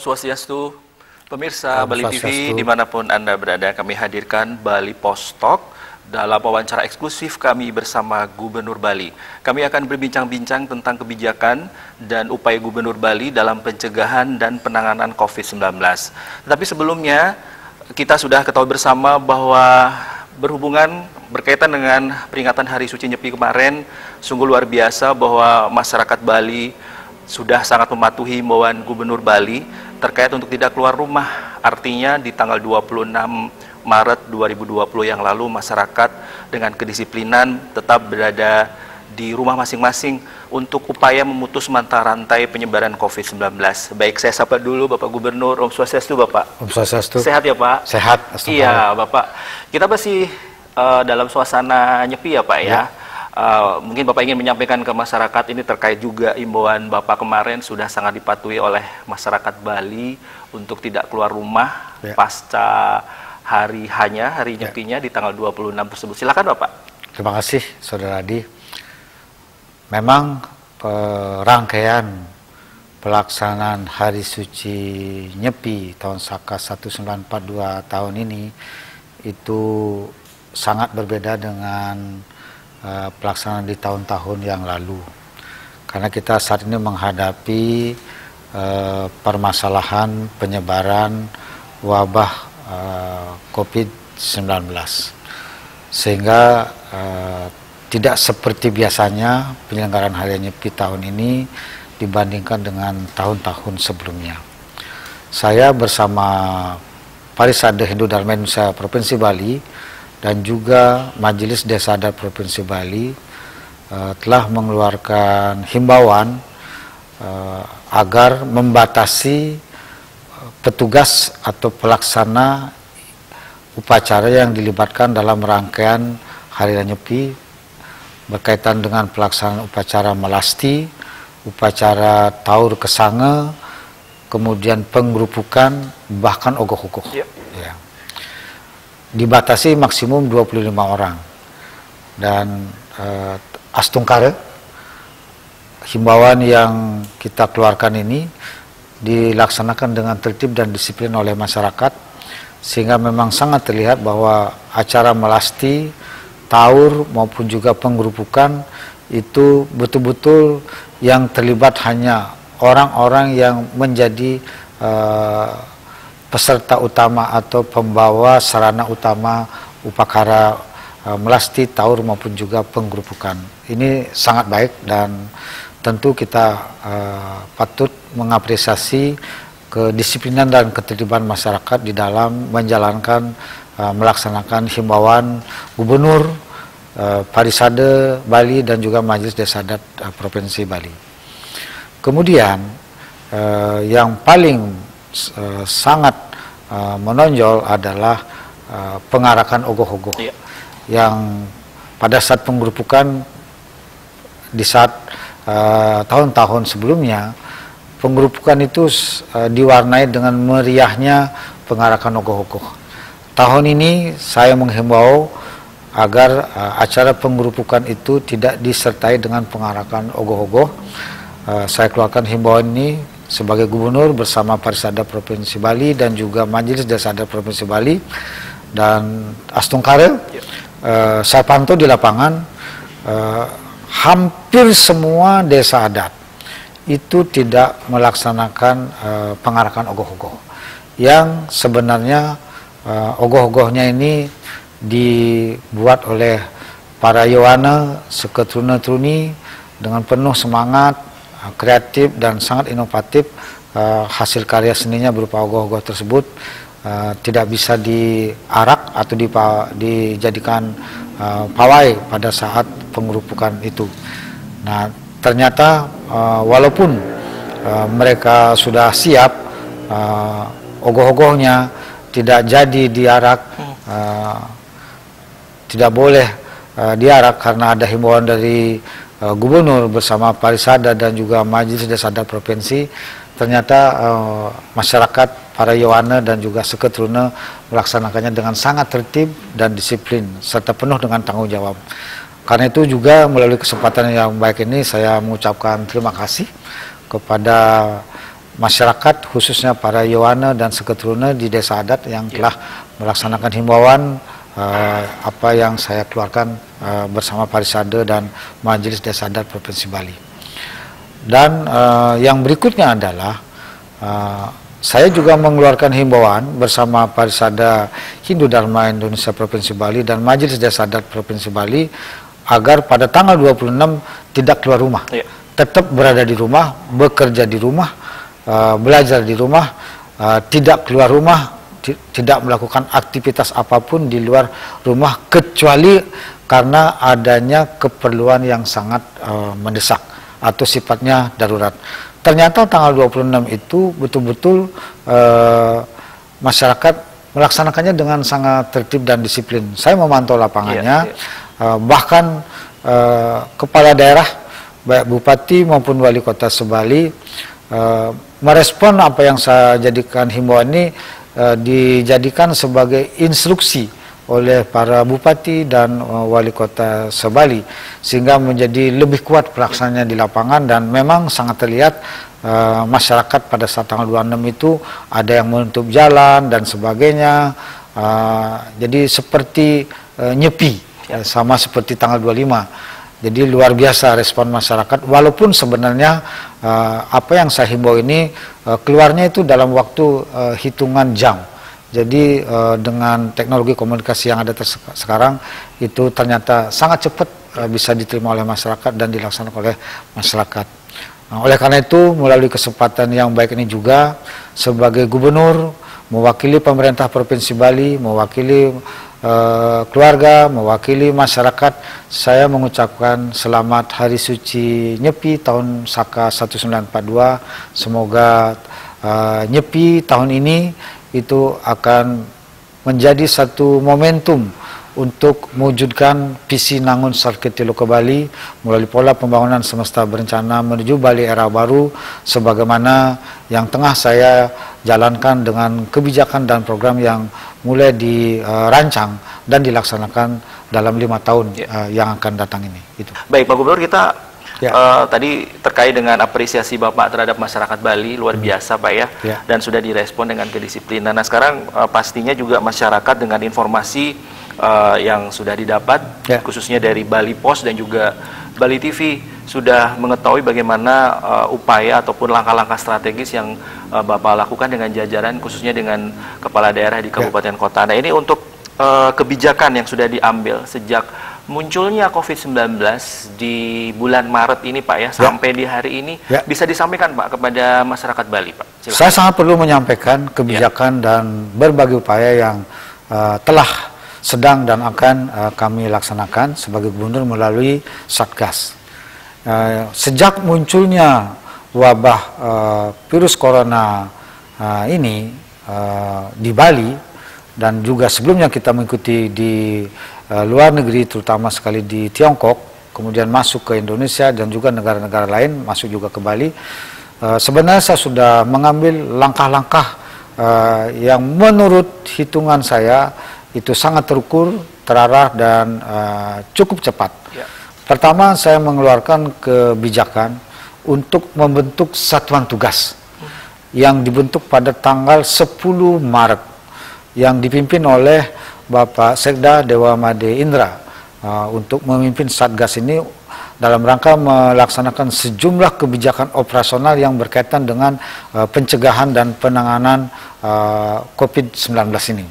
Swastiastu, pemirsa Om Bali TV Swastiastu. dimanapun Anda berada, kami hadirkan Bali Post Talk dalam wawancara eksklusif kami bersama Gubernur Bali. Kami akan berbincang-bincang tentang kebijakan dan upaya Gubernur Bali dalam pencegahan dan penanganan COVID-19. Tetapi sebelumnya, kita sudah ketahui bersama bahwa berkaitan dengan peringatan Hari Suci Nyepi kemarin, sungguh luar biasa bahwa masyarakat Bali sudah sangat mematuhi himbauan Gubernur Bali terkait untuk tidak keluar rumah. Artinya di tanggal 26 Maret 2020 yang lalu masyarakat dengan kedisiplinan tetap berada di rumah masing-masing untuk upaya memutus mata rantai penyebaran COVID-19. Baik, saya sapa dulu Bapak Gubernur. Om Swastiastu Bapak. Om Swastiastu. Sehat ya Pak? Sehat. Iya Bapak. Kita masih dalam suasana nyepi ya Pak ya. Mungkin Bapak ingin menyampaikan ke masyarakat ini terkait juga imbauan Bapak kemarin sudah sangat dipatuhi oleh masyarakat Bali untuk tidak keluar rumah pasca hari nyepinya di tanggal 26 tersebut. Silakan Bapak. Terima kasih Saudara Adi. Memang rangkaian pelaksanaan Hari Suci Nyepi tahun Saka 1942 tahun ini itu sangat berbeda dengan pelaksanaan di tahun-tahun yang lalu, karena kita saat ini menghadapi permasalahan penyebaran wabah COVID-19, sehingga tidak seperti biasanya penyelenggaraan Hari Nyepi tahun ini dibandingkan dengan tahun-tahun sebelumnya. Saya bersama Parisade Hindu Dharma Indonesia Provinsi Bali dan juga Majelis Desa Adat Provinsi Bali telah mengeluarkan himbauan agar membatasi petugas atau pelaksana upacara yang dilibatkan dalam rangkaian Hari Nyepi berkaitan dengan pelaksanaan upacara melasti, upacara taur kesange, kemudian penggerupukan, bahkan ogoh-ogoh. Ya. Dibatasi maksimum 25 orang. Dan astungkare, himbauan yang kita keluarkan ini dilaksanakan dengan tertib dan disiplin oleh masyarakat, sehingga memang sangat terlihat bahwa acara melasti, taur maupun juga penggerupukan itu betul-betul yang terlibat hanya orang-orang yang menjadi peserta utama atau pembawa sarana utama upacara melasti, taur maupun juga penggerupukan. Ini sangat baik dan tentu kita patut mengapresiasi kedisiplinan dan ketertiban masyarakat di dalam menjalankan melaksanakan himbauan Gubernur, Parisade Bali dan juga Majelis Desa Adat Provinsi Bali. Kemudian yang paling sangat menonjol adalah pengarakan ogoh-ogoh yang pada saat penggerupukan di saat tahun-tahun sebelumnya penggerupukan itu diwarnai dengan meriahnya pengarakan ogoh-ogoh. Tahun ini saya menghimbau agar acara penggerupukan itu tidak disertai dengan pengarakan ogoh-ogoh. Saya keluarkan himbauan ini sebagai Gubernur bersama Parisade Provinsi Bali dan juga Majelis Desa Adat Provinsi Bali dan astungkare. Saya pantau di lapangan, hampir semua desa adat itu tidak melaksanakan pengarakan ogoh-ogoh, yang sebenarnya ogoh-ogohnya ini dibuat oleh para Yowana Seketruna-truni dengan penuh semangat, kreatif dan sangat inovatif. Hasil karya seninya berupa ogoh-ogoh tersebut tidak bisa diarak atau dijadikan pawai pada saat penggerupukan itu. Nah, ternyata walaupun mereka sudah siap, ogoh-ogohnya tidak jadi diarak, tidak boleh diarak karena ada himbauan dari Gubernur bersama Parisade dan juga Majelis Desa Adat Provinsi. Ternyata masyarakat, para Yowana dan juga Seketruna melaksanakannya dengan sangat tertib dan disiplin serta penuh dengan tanggung jawab. Karena itu juga melalui kesempatan yang baik ini saya mengucapkan terima kasih kepada masyarakat khususnya para Yowana dan seketurunan di desa adat yang telah melaksanakan himbauan apa yang saya keluarkan bersama Parisade dan Majelis Desa Adat Provinsi Bali. Dan yang berikutnya adalah saya juga mengeluarkan himbauan bersama Parisade Hindu Dharma Indonesia Provinsi Bali dan Majelis Desa Adat Provinsi Bali agar pada tanggal 26 tidak keluar rumah, tetap berada di rumah, bekerja di rumah, belajar di rumah, tidak keluar rumah, tidak melakukan aktivitas apapun di luar rumah kecuali karena adanya keperluan yang sangat mendesak atau sifatnya darurat. Ternyata tanggal 26 itu betul-betul masyarakat melaksanakannya dengan sangat tertib dan disiplin. Saya memantau lapangannya, bahkan kepala daerah, baik bupati maupun wali kota Sebali, merespon apa yang saya jadikan himbauan ini dijadikan sebagai instruksi oleh para bupati dan wali kota Sebali, sehingga menjadi lebih kuat pelaksanaannya di lapangan. Dan memang sangat terlihat masyarakat pada saat tanggal 26 itu ada yang menutup jalan dan sebagainya, jadi seperti nyepi, sama seperti tanggal 25. Jadi luar biasa respon masyarakat, walaupun sebenarnya apa yang saya himbau ini keluarnya itu dalam waktu hitungan jam. Jadi dengan teknologi komunikasi yang ada sekarang itu ternyata sangat cepat bisa diterima oleh masyarakat dan dilaksanakan oleh masyarakat. Nah, oleh karena itu melalui kesempatan yang baik ini juga sebagai gubernur mewakili pemerintah Provinsi Bali, mewakili keluarga, mewakili masyarakat, saya mengucapkan selamat Hari Suci Nyepi tahun Saka 1942. Semoga Nyepi tahun ini itu akan menjadi satu momentum untuk mewujudkan visi Nangun Sarketi Loka Bali melalui pola pembangunan semesta berencana menuju Bali era baru, sebagaimana yang tengah saya jalankan dengan kebijakan dan program yang mulai dirancang dan dilaksanakan dalam 5 tahun yang akan datang ini. Itu. Baik Pak Gubernur, kita tadi terkait dengan apresiasi Bapak terhadap masyarakat Bali luar biasa Pak ya, dan sudah direspon dengan kedisiplinan. Nah sekarang pastinya juga masyarakat dengan informasi yang sudah didapat khususnya dari Bali Pos dan juga Bali TV sudah mengetahui bagaimana upaya ataupun langkah-langkah strategis yang Bapak lakukan dengan jajaran khususnya dengan kepala daerah di kabupaten kota. Nah ini untuk kebijakan yang sudah diambil sejak munculnya COVID-19 di bulan Maret ini Pak ya, sampai di hari ini bisa disampaikan Pak kepada masyarakat Bali Pak. Silakan. Saya sangat perlu menyampaikan kebijakan dan berbagai upaya yang telah sedang dan akan kami laksanakan sebagai gubernur melalui Satgas. Sejak munculnya wabah virus corona ini di Bali dan juga sebelumnya kita mengikuti di luar negeri, terutama sekali di Tiongkok, kemudian masuk ke Indonesia dan juga negara-negara lain, masuk juga ke Bali. Sebenarnya saya sudah mengambil langkah-langkah yang menurut hitungan saya itu sangat terukur, terarah dan cukup cepat. Pertama, saya mengeluarkan kebijakan untuk membentuk satuan tugas yang dibentuk pada tanggal 10 Maret yang dipimpin oleh Bapak Sekda Dewa Made Indra untuk memimpin Satgas ini dalam rangka melaksanakan sejumlah kebijakan operasional yang berkaitan dengan pencegahan dan penanganan COVID-19 ini.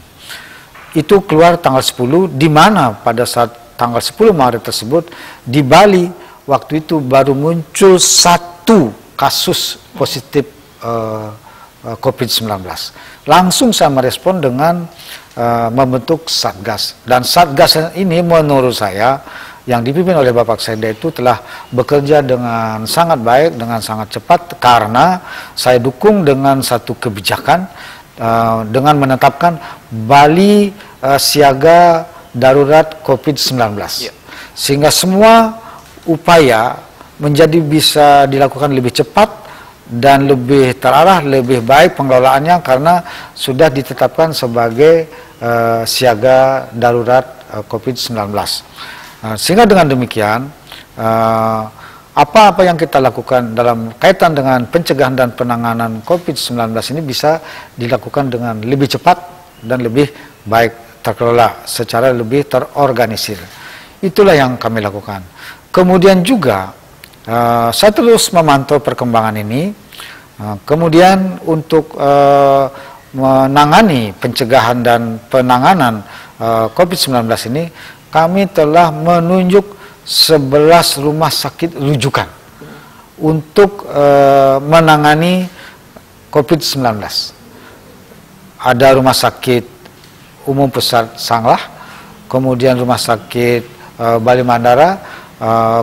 Itu keluar tanggal 10, di mana pada saat tanggal 10 Maret tersebut di Bali waktu itu baru muncul 1 kasus positif COVID-19. Langsung saya merespon dengan membentuk Satgas, dan Satgas ini menurut saya yang dipimpin oleh Bapak Sekda itu telah bekerja dengan sangat baik, dengan sangat cepat, karena saya dukung dengan satu kebijakan dengan menetapkan Bali siaga darurat COVID-19, sehingga semua upaya menjadi bisa dilakukan lebih cepat dan lebih terarah, lebih baik pengelolaannya karena sudah ditetapkan sebagai siaga darurat COVID-19. Sehingga dengan demikian apa-apa yang kita lakukan dalam kaitan dengan pencegahan dan penanganan COVID-19 ini bisa dilakukan dengan lebih cepat dan lebih baik terkelola, secara lebih terorganisir. Itulah yang kami lakukan. Kemudian juga saya terus memantau perkembangan ini. Kemudian untuk menangani pencegahan dan penanganan COVID-19 ini, kami telah menunjuk 11 rumah sakit rujukan untuk menangani COVID-19. Ada Rumah Sakit Umum Pusat Sanglah, kemudian Rumah Sakit Bali Mandara,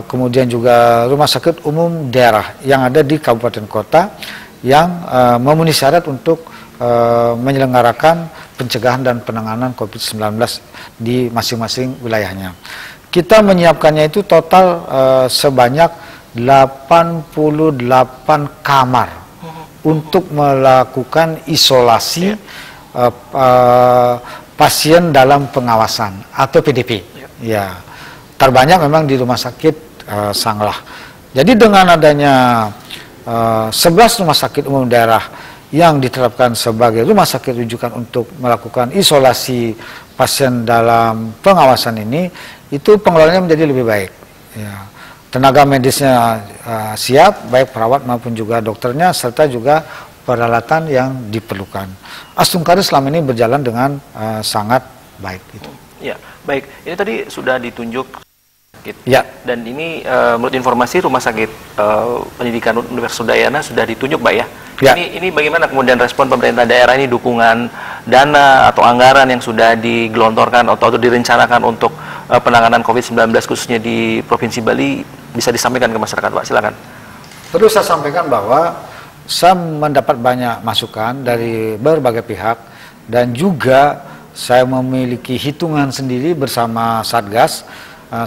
kemudian juga Rumah Sakit Umum Daerah yang ada di kabupaten kota yang memenuhi syarat untuk menyelenggarakan pencegahan dan penanganan COVID-19 di masing-masing wilayahnya. Kita menyiapkannya itu total sebanyak 88 kamar untuk melakukan isolasi pasien dalam pengawasan atau PDP. Ya, terbanyak memang di Rumah Sakit Sanglah. Jadi dengan adanya 11 rumah sakit umum daerah yang diterapkan sebagai rumah sakit rujukan untuk melakukan isolasi pasien dalam pengawasan ini, itu pengelolaannya menjadi lebih baik. Ya. Tenaga medisnya siap, baik perawat maupun juga dokternya, serta juga peralatan yang diperlukan. Astungkari selama ini berjalan dengan sangat baik. Gitu. Ya, baik. Ini tadi sudah ditunjuk. Ya. Dan ini menurut informasi Rumah Sakit Pendidikan Universitas Udayana sudah ditunjuk, Pak ya. Ya. Ini bagaimana kemudian respon pemerintah daerah ini, dukungan dana atau anggaran yang sudah digelontorkan atau direncanakan untuk penanganan COVID-19 khususnya di Provinsi Bali bisa disampaikan ke masyarakat, Pak? Silakan. Perlu saya sampaikan bahwa saya mendapat banyak masukan dari berbagai pihak dan juga saya memiliki hitungan sendiri bersama Satgas.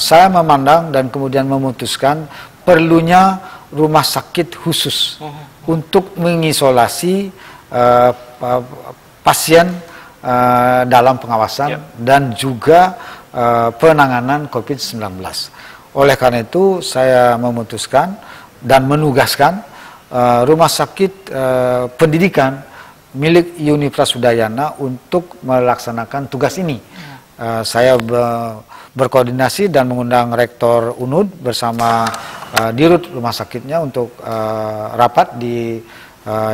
Saya memandang dan kemudian memutuskan perlunya rumah sakit khusus untuk mengisolasi pasien dalam pengawasan dan juga penanganan COVID-19. Oleh karena itu saya memutuskan dan menugaskan rumah sakit pendidikan milik Universitas Udayana untuk melaksanakan tugas ini. Saya berkoordinasi dan mengundang Rektor UNUD bersama Dirut rumah sakitnya untuk rapat di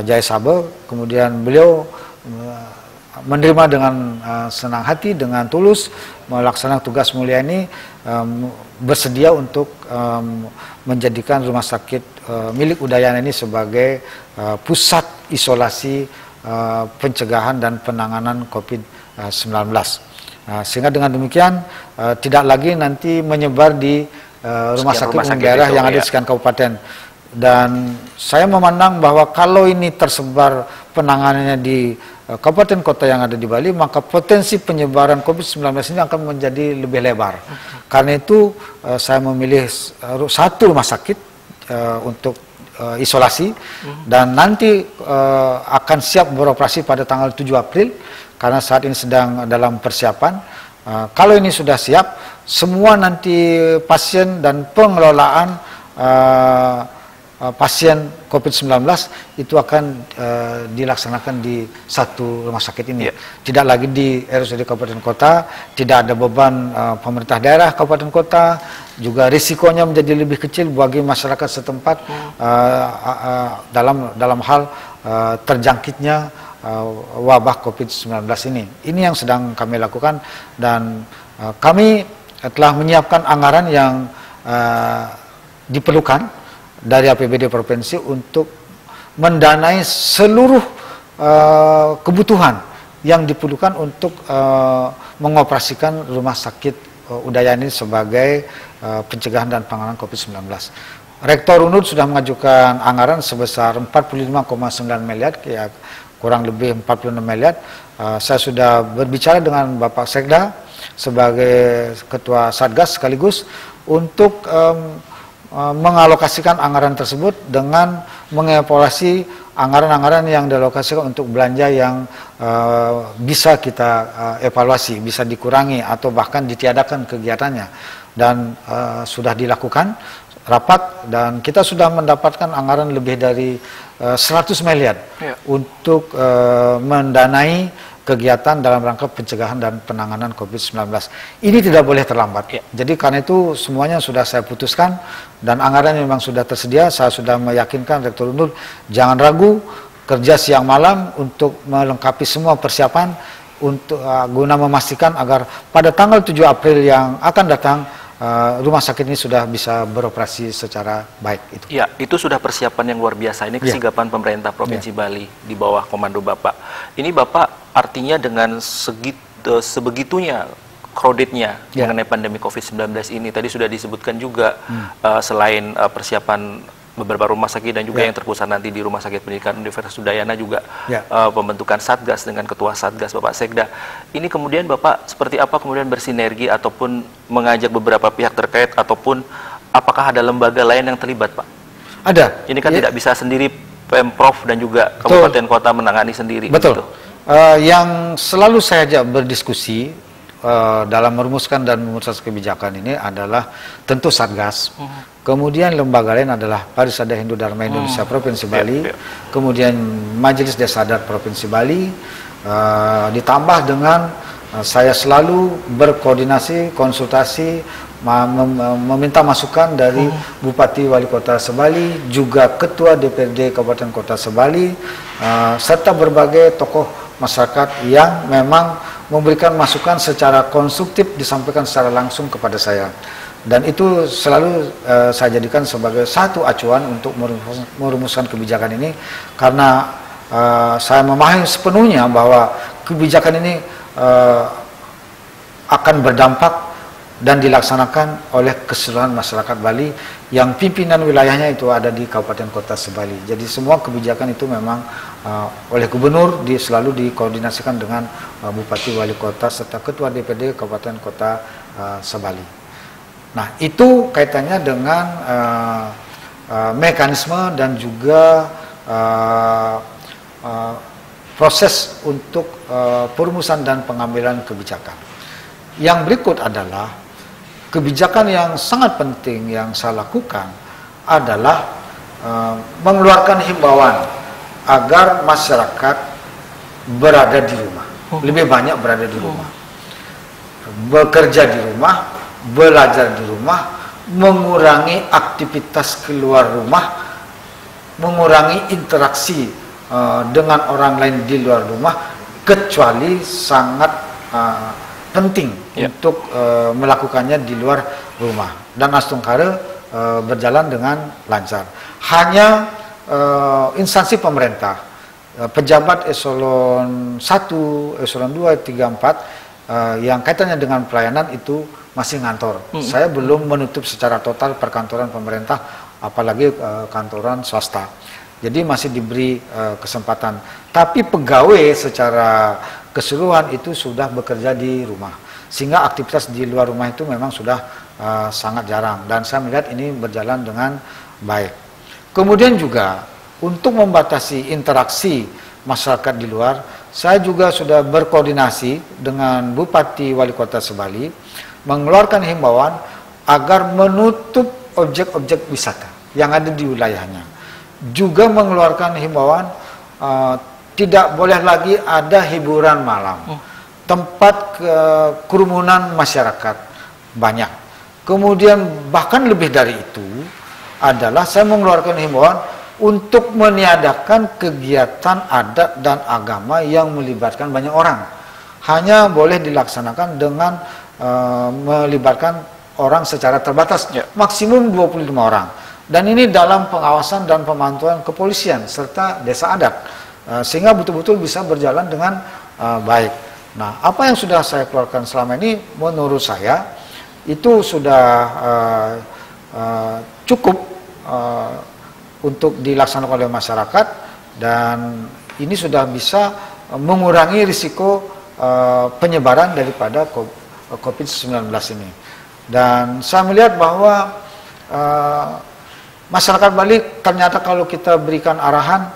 Jaya Sabe. Kemudian beliau menerima dengan senang hati, dengan tulus melaksanakan tugas mulia ini, bersedia untuk menjadikan rumah sakit milik Udayana ini sebagai pusat isolasi pencegahan dan penanganan COVID-19. Sehingga dengan demikian tidak lagi nanti menyebar di rumah sakit umum daerah yang ada di sekian kabupaten. Dan saya memandang bahwa kalau ini tersebar penanganannya di kabupaten kota yang ada di Bali, maka potensi penyebaran COVID-19 ini akan menjadi lebih lebar. Karena itu saya memilih satu rumah sakit untuk isolasi dan nanti akan siap beroperasi pada tanggal 7 April karena saat ini sedang dalam persiapan. Kalau ini sudah siap, semua nanti pasien dan pengelolaan pasien COVID-19 itu akan dilaksanakan di satu rumah sakit ini. Tidak lagi di RSUD Kabupaten Kota, tidak ada beban pemerintah daerah Kabupaten Kota, juga risikonya menjadi lebih kecil bagi masyarakat setempat dalam hal terjangkitnya wabah COVID-19 ini. Ini yang sedang kami lakukan dan kami telah menyiapkan anggaran yang diperlukan dari APBD provinsi untuk mendanai seluruh kebutuhan yang diperlukan untuk mengoperasikan rumah sakit Udayana ini sebagai pencegahan dan penanganan COVID-19. Rektor UNUD sudah mengajukan anggaran sebesar 45,9 miliar, ya kurang lebih 46 miliar. Saya sudah berbicara dengan Bapak Sekda sebagai Ketua Satgas sekaligus untuk mengalokasikan anggaran tersebut dengan mengevaluasi anggaran-anggaran yang dialokasikan untuk belanja yang bisa kita evaluasi, bisa dikurangi atau bahkan ditiadakan kegiatannya. Dan sudah dilakukan rapat dan kita sudah mendapatkan anggaran lebih dari 100 miliar untuk mendanai kegiatan dalam rangka pencegahan dan penanganan COVID-19. Ini tidak boleh terlambat. Jadi karena itu semuanya sudah saya putuskan dan anggaran memang sudah tersedia. Saya sudah meyakinkan Rektor Unur jangan ragu, kerja siang malam untuk melengkapi semua persiapan untuk guna memastikan agar pada tanggal 7 April yang akan datang rumah sakit ini sudah bisa beroperasi secara baik. Ya, itu sudah persiapan yang luar biasa. Ini kesigapan pemerintah Provinsi Bali di bawah komando Bapak. Ini Bapak artinya dengan sebegitunya crowdednya mengenai pandemi COVID-19 ini, tadi sudah disebutkan juga selain persiapan beberapa rumah sakit dan juga yang terpusat nanti di Rumah Sakit Pendidikan Universitas Udayana juga pembentukan Satgas dengan Ketua Satgas Bapak Sekda. Ini kemudian Bapak seperti apa kemudian bersinergi ataupun mengajak beberapa pihak terkait ataupun apakah ada lembaga lain yang terlibat, Pak? Ada. Ini kan tidak bisa sendiri Pemprov dan juga kabupaten kota menangani sendiri. Betul. Gitu. Yang selalu saya ajak berdiskusi dalam merumuskan dan memutuskan kebijakan ini adalah tentu Satgas. Kemudian lembaga lain adalah Parisada Hindu Dharma Indonesia Provinsi Bali, kemudian Majelis Desa Adat Provinsi Bali, ditambah dengan saya selalu berkoordinasi, konsultasi, meminta masukan dari Bupati Wali Kota Sebali, juga Ketua DPRD Kabupaten Kota Sebali, serta berbagai tokoh masyarakat yang memang memberikan masukan secara konstruktif disampaikan secara langsung kepada saya. Dan itu selalu saya jadikan sebagai satu acuan untuk merumuskan kebijakan ini, karena saya memahami sepenuhnya bahwa kebijakan ini akan berdampak dan dilaksanakan oleh keseluruhan masyarakat Bali yang pimpinan wilayahnya itu ada di Kabupaten Kota Sebali. Jadi semua kebijakan itu memang oleh Gubernur selalu dikoordinasikan dengan Bupati Wali Kota serta Ketua DPD Kabupaten Kota Sebali. Nah, itu kaitannya dengan mekanisme dan juga proses untuk perumusan dan pengambilan kebijakan. Yang berikut adalah kebijakan yang sangat penting yang saya lakukan adalah mengeluarkan himbauan agar masyarakat berada di rumah, lebih banyak berada di rumah, bekerja di rumah, belajar di rumah, mengurangi aktivitas keluar rumah, mengurangi interaksi dengan orang lain di luar rumah, kecuali sangat penting untuk melakukannya di luar rumah. Dan Astungkara berjalan dengan lancar. Hanya instansi pemerintah, pejabat eselon 1, eselon 2, 3, 4 yang kaitannya dengan pelayanan itu masih ngantor. Saya belum menutup secara total perkantoran pemerintah, apalagi kantoran swasta. Jadi masih diberi kesempatan. Tapi pegawai secara keseluruhan itu sudah bekerja di rumah. Sehingga aktivitas di luar rumah itu memang sudah sangat jarang. Dan saya melihat ini berjalan dengan baik. Kemudian juga untuk membatasi interaksi masyarakat di luar, saya juga sudah berkoordinasi dengan Bupati Wali Kota Sebali, mengeluarkan himbauan agar menutup objek-objek wisata yang ada di wilayahnya. Juga mengeluarkan himbauan tidak boleh lagi ada hiburan malam, tempat kerumunan masyarakat banyak. Kemudian bahkan lebih dari itu adalah saya mengeluarkan himbauan untuk meniadakan kegiatan adat dan agama yang melibatkan banyak orang. Hanya boleh dilaksanakan dengan melibatkan orang secara terbatas, maksimum 25 orang. Dan ini dalam pengawasan dan pemantauan kepolisian serta desa adat, sehingga betul-betul bisa berjalan dengan baik. Nah, apa yang sudah saya keluarkan selama ini menurut saya itu sudah cukup untuk dilaksanakan oleh masyarakat, dan ini sudah bisa mengurangi risiko penyebaran daripada COVID-19 ini. Dan saya melihat bahwa masyarakat Bali ternyata kalau kita berikan arahan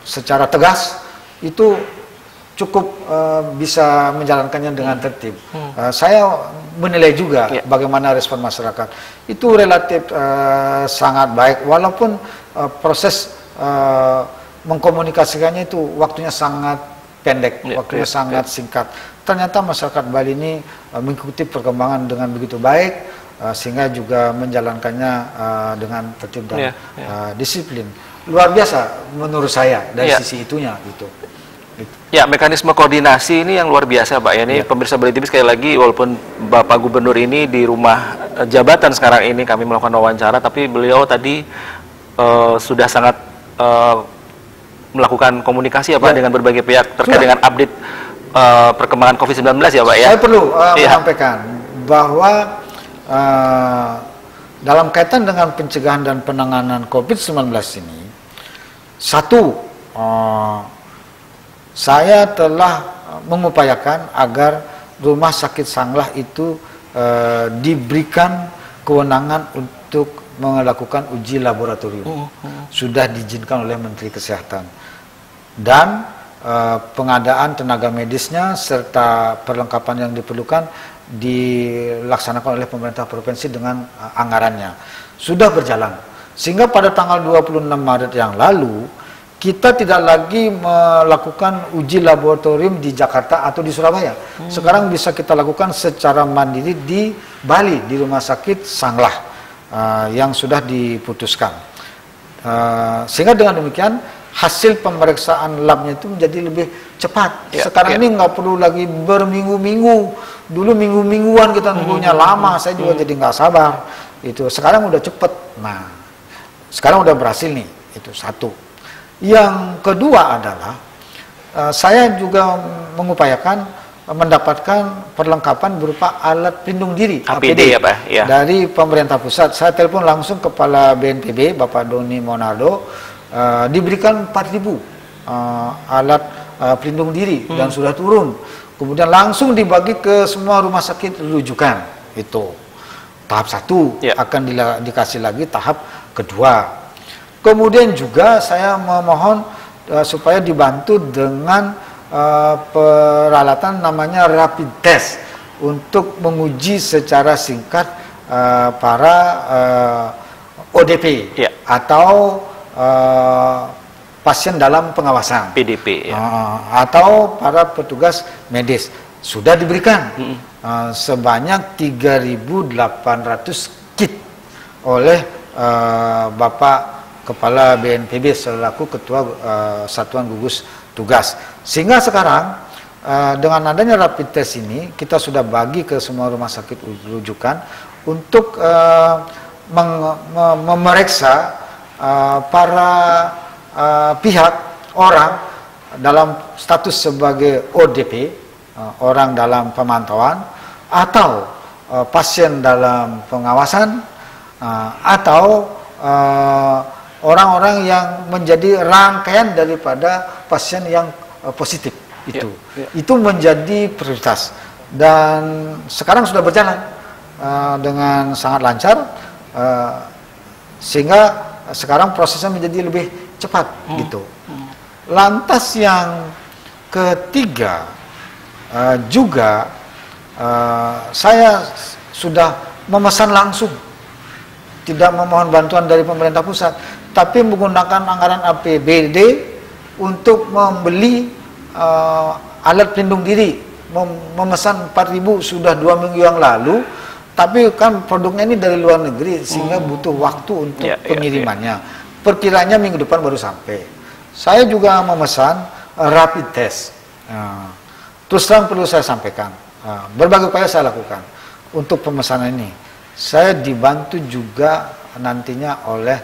secara tegas itu cukup bisa menjalankannya dengan tertib. Saya menilai juga bagaimana respon masyarakat. Itu relatif sangat baik, walaupun proses mengkomunikasikannya itu waktunya sangat pendek, waktunya sangat singkat. Ternyata masyarakat Bali ini mengikuti perkembangan dengan begitu baik, sehingga juga menjalankannya dengan tertib dan disiplin. Luar biasa menurut saya dari sisi itunya gitu. Ya, mekanisme koordinasi ini yang luar biasa, Pak. Ya, ini pemirsa Bali TV sekali lagi, walaupun Bapak Gubernur ini di rumah jabatan sekarang ini kami melakukan wawancara, tapi beliau tadi sudah sangat melakukan komunikasi ya Pak dengan berbagai pihak terkait dengan update perkembangan COVID-19 ya Pak ya. Saya perlu menyampaikan bahwa dalam kaitan dengan pencegahan dan penanganan COVID-19 ini, satu, saya telah mengupayakan agar Rumah Sakit Sanglah itu diberikan kewenangan untuk melakukan uji laboratorium. Sudah diizinkan oleh Menteri Kesehatan. Dan pengadaan tenaga medisnya serta perlengkapan yang diperlukan dilaksanakan oleh pemerintah provinsi dengan anggarannya. Sudah berjalan. Sehingga pada tanggal 26 Maret yang lalu, kita tidak lagi melakukan uji laboratorium di Jakarta atau di Surabaya. Sekarang bisa kita lakukan secara mandiri di Bali, di Rumah Sakit Sanglah yang sudah diputuskan. Sehingga dengan demikian hasil pemeriksaan labnya itu menjadi lebih cepat. Sekarang ini nggak perlu lagi berminggu-minggu. Dulu minggu-mingguan kita nunggunya lama, saya juga jadi nggak sabar. Itu sekarang udah cepet. Nah, sekarang udah berhasil nih. Itu satu. Yang kedua adalah saya juga mengupayakan mendapatkan perlengkapan berupa alat pelindung diri APD ya Pak ya. Dari pemerintah pusat. Saya telepon langsung Kepala BNPB Bapak Doni Monardo, diberikan 4.000 alat pelindung diri dan sudah turun. Kemudian langsung dibagi ke semua rumah sakit rujukan. Itu tahap 1 akan dikasih lagi tahap kedua. Kemudian juga saya memohon supaya dibantu dengan peralatan namanya rapid test untuk menguji secara singkat para ODP atau pasien dalam pengawasan PDP atau para petugas medis. Sudah diberikan sebanyak 3.800 kit oleh Bapak Kepala BNPB selaku Ketua Satuan Gugus Tugas. Sehingga sekarang dengan adanya rapid test ini kita sudah bagi ke semua rumah sakit rujukan untuk memeriksa para pihak orang dalam status sebagai ODP, orang dalam pemantauan, atau pasien dalam pengawasan, atau orang-orang yang menjadi rangkaian daripada pasien yang positif itu. Itu menjadi prioritas dan sekarang sudah berjalan dengan sangat lancar, sehingga sekarang prosesnya menjadi lebih cepat gitu. Lantas yang ketiga juga saya sudah memesan langsung, tidak memohon bantuan dari pemerintah pusat, tapi menggunakan anggaran APBD untuk membeli alat pelindung diri. Memesan 4.000 sudah 2 minggu yang lalu, tapi kan produknya ini dari luar negeri sehingga butuh waktu untuk pengirimannya. Perkiranya minggu depan baru sampai. Saya juga memesan rapid test. Terus terang perlu saya sampaikan, berbagai upaya saya lakukan untuk pemesanan ini. Saya dibantu juga nantinya oleh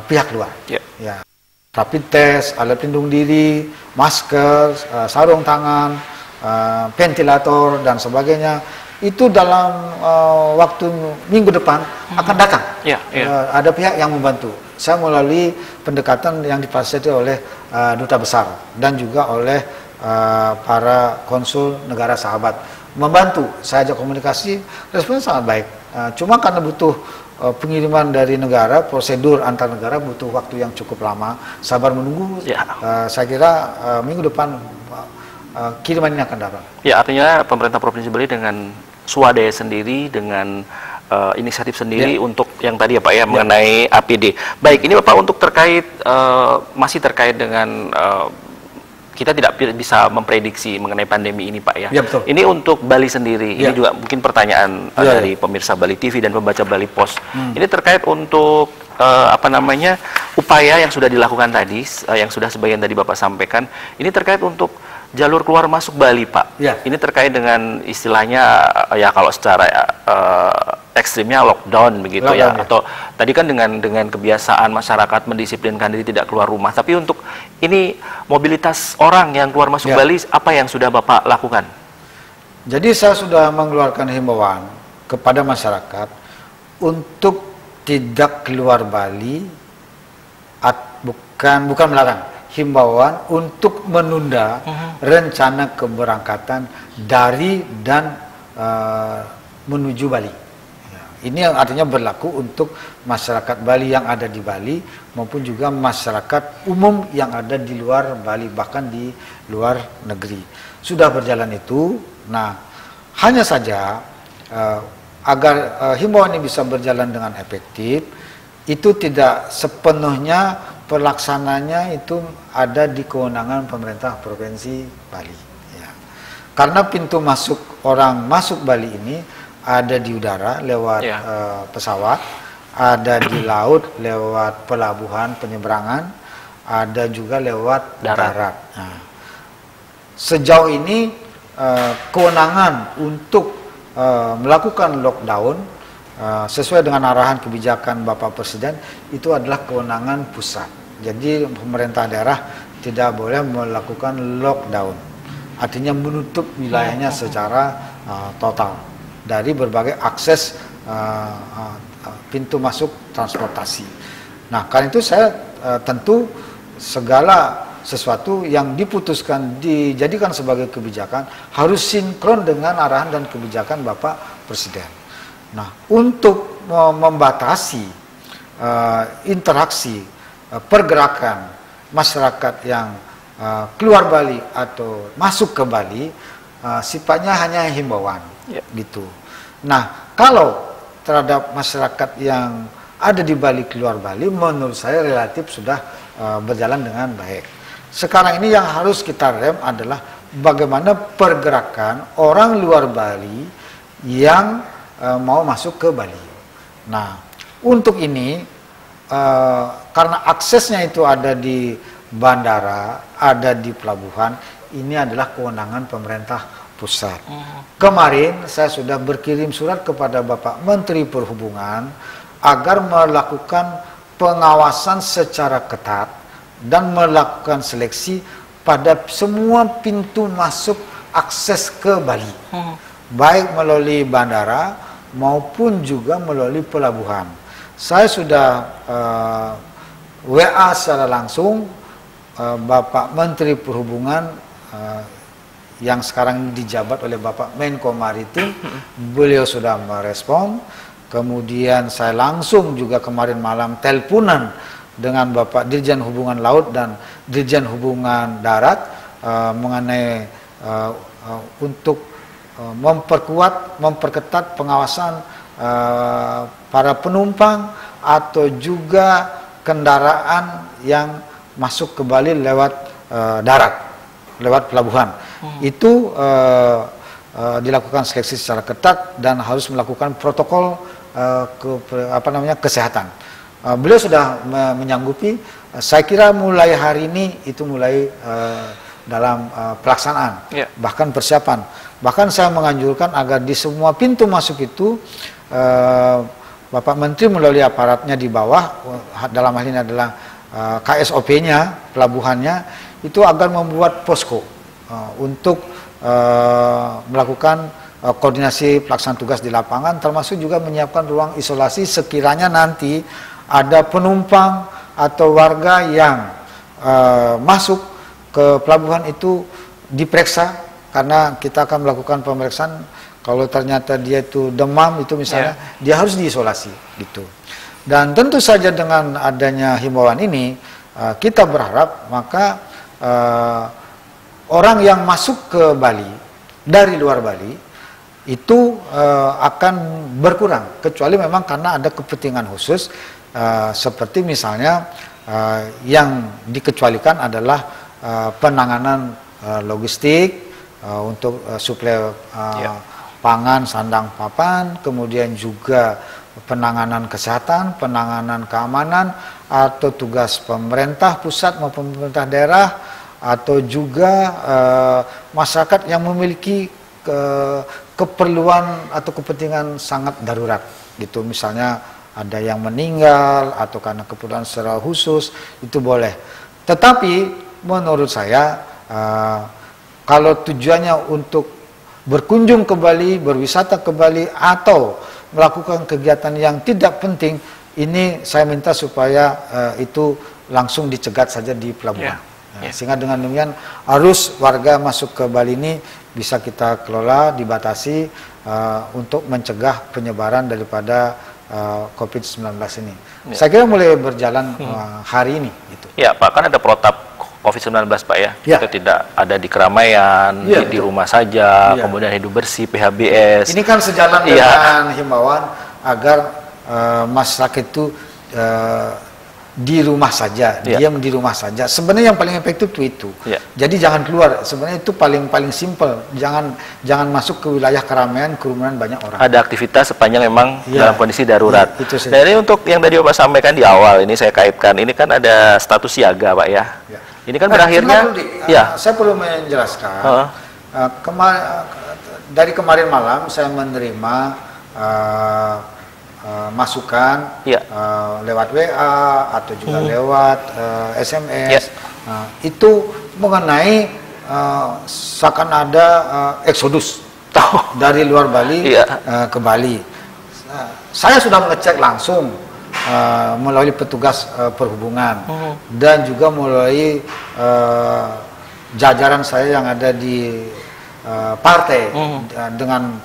pihak luar. Ya, rapid test, alat pelindung diri, masker, sarung tangan, ventilator dan sebagainya. Itu dalam waktu minggu depan akan datang. Ada pihak yang membantu. Saya melalui pendekatan yang difasilitasi oleh duta besar dan juga oleh para konsul negara sahabat membantu. Saya ajak komunikasi, responnya sangat baik. Cuma karena butuh pengiriman dari negara, prosedur antar negara butuh waktu yang cukup lama. Sabar menunggu. Saya kira minggu depan kiriman ini akan datang. Ya, artinya pemerintah Provinsi Bali dengan swadaya sendiri dengan inisiatif sendiri untuk yang tadi ya Pak ya mengenai APD. Baik, ini Bapak untuk terkait masih terkait dengan kita tidak bisa memprediksi mengenai pandemi ini Pak ya. Ya, betul. Ini untuk Bali sendiri. Ini juga mungkin pertanyaan dari pemirsa Bali TV dan pembaca Bali Post. Ini terkait untuk upaya yang sudah dilakukan tadi, yang sudah sebagian tadi Bapak sampaikan. Ini terkait untuk jalur keluar masuk Bali Pak. Ini terkait dengan istilahnya ya kalau secara ekstrimnya lockdown begitu ya. Atau tadi kan dengan kebiasaan masyarakat mendisiplinkan diri tidak keluar rumah. Tapi untuk ini mobilitas orang yang keluar masuk Bali, apa yang sudah Bapak lakukan? Jadi saya sudah mengeluarkan himbauan kepada masyarakat untuk tidak keluar Bali, bukan melarang, himbauan untuk menunda rencana keberangkatan dari dan menuju Bali. Ini yang artinya berlaku untuk masyarakat Bali yang ada di Bali maupun juga masyarakat umum yang ada di luar Bali, bahkan di luar negeri. Sudah berjalan itu. Nah, hanya saja agar himbauan ini bisa berjalan dengan efektif, itu tidak sepenuhnya pelaksananya itu ada di kewenangan pemerintah Provinsi Bali. Ya. Karena pintu masuk orang masuk Bali ini ada di udara lewat pesawat, ada di laut lewat pelabuhan penyeberangan, ada juga lewat darat. Nah, sejauh ini kewenangan untuk melakukan lockdown sesuai dengan arahan kebijakan Bapak Presiden itu adalah kewenangan pusat. Jadi pemerintah daerah tidak boleh melakukan lockdown, artinya menutup wilayahnya secara total dari berbagai akses pintu masuk transportasi. Nah, karena itu saya tentu segala sesuatu yang diputuskan dijadikan sebagai kebijakan harus sinkron dengan arahan dan kebijakan Bapak Presiden. Nah, untuk membatasi interaksi pergerakan masyarakat yang keluar Bali atau masuk ke Bali, sifatnya hanya himbauan, gitu. Nah, kalau terhadap masyarakat yang ada di Bali keluar Bali, menurut saya relatif sudah berjalan dengan baik. Sekarang ini yang harus kita rem adalah bagaimana pergerakan orang luar Bali yang mau masuk ke Bali. Nah, untuk ini karena aksesnya itu ada di bandara, ada di pelabuhan, ini adalah kewenangan pemerintah pusat. Kemarin saya sudah berkirim surat kepada Bapak Menteri Perhubungan agar melakukan pengawasan secara ketat dan melakukan seleksi pada semua pintu masuk akses ke Bali, baik melalui bandara maupun juga melalui pelabuhan. Saya sudah WA secara langsung Bapak Menteri Perhubungan yang sekarang dijabat oleh Bapak Menko Maritim, beliau sudah merespon. Kemudian saya langsung juga kemarin malam teleponan dengan Bapak Dirjen Hubungan Laut dan Dirjen Hubungan Darat mengenai untuk memperketat pengawasan para penumpang atau juga kendaraan yang masuk ke Bali lewat darat, lewat pelabuhan. Itu dilakukan seleksi secara ketat dan harus melakukan protokol kesehatan. Beliau sudah menyanggupi. Saya kira mulai hari ini itu mulai dalam pelaksanaan, bahkan persiapan. Bahkan saya menganjurkan agar di semua pintu masuk itu Bapak Menteri melalui aparatnya di bawah, dalam hal ini adalah KSOP-nya, pelabuhannya, itu agar membuat posko untuk melakukan koordinasi pelaksanaan tugas di lapangan, termasuk juga menyiapkan ruang isolasi sekiranya nanti ada penumpang atau warga yang masuk ke pelabuhan itu diperiksa, karena kita akan melakukan pemeriksaan. Kalau ternyata dia itu demam itu misalnya, dia harus diisolasi gitu. Dan tentu saja dengan adanya himbauan ini, kita berharap maka orang yang masuk ke Bali dari luar Bali itu akan berkurang, kecuali memang karena ada kepentingan khusus, seperti misalnya yang dikecualikan adalah penanganan logistik untuk suplai pangan, sandang, papan, kemudian juga penanganan kesehatan, penanganan keamanan, atau tugas pemerintah pusat maupun pemerintah daerah, atau juga masyarakat yang memiliki keperluan atau kepentingan sangat darurat gitu, misalnya ada yang meninggal atau karena keperluan secara khusus, itu boleh. Tetapi menurut saya kalau tujuannya untuk berkunjung ke Bali, berwisata ke Bali, atau melakukan kegiatan yang tidak penting, ini saya minta supaya itu langsung dicegat saja di pelabuhan. Sehingga dengan demikian arus warga masuk ke Bali ini bisa kita kelola, dibatasi untuk mencegah penyebaran daripada COVID-19 ini. Saya kira mulai berjalan hari ini. Gitu. Ya Pak, kan ada protap COVID-19 Pak ya, kita tidak ada di keramaian, di rumah saja, kemudian hidup bersih, PHBS. Ini kan sejalan dengan himbauan agar masyarakat itu di rumah saja, diam di rumah saja. Sebenarnya yang paling efektif itu. Jadi jangan keluar. Sebenarnya itu paling simpel. Jangan masuk ke wilayah keramaian, kerumunan banyak orang. Ada aktivitas sepanjang memang dalam kondisi darurat. Dan ini untuk yang tadi Bapak sampaikan di awal, ini saya kaitkan. Ini kan ada status siaga Pak ya. Ini kan berakhirnya. Saya perlu menjelaskan. Dari kemarin malam saya menerima masukan lewat WA atau juga lewat SMS itu mengenai seakan ada eksodus dari luar Bali ke Bali. Saya sudah mengecek langsung melalui petugas perhubungan dan juga melalui jajaran saya yang ada di partai dengan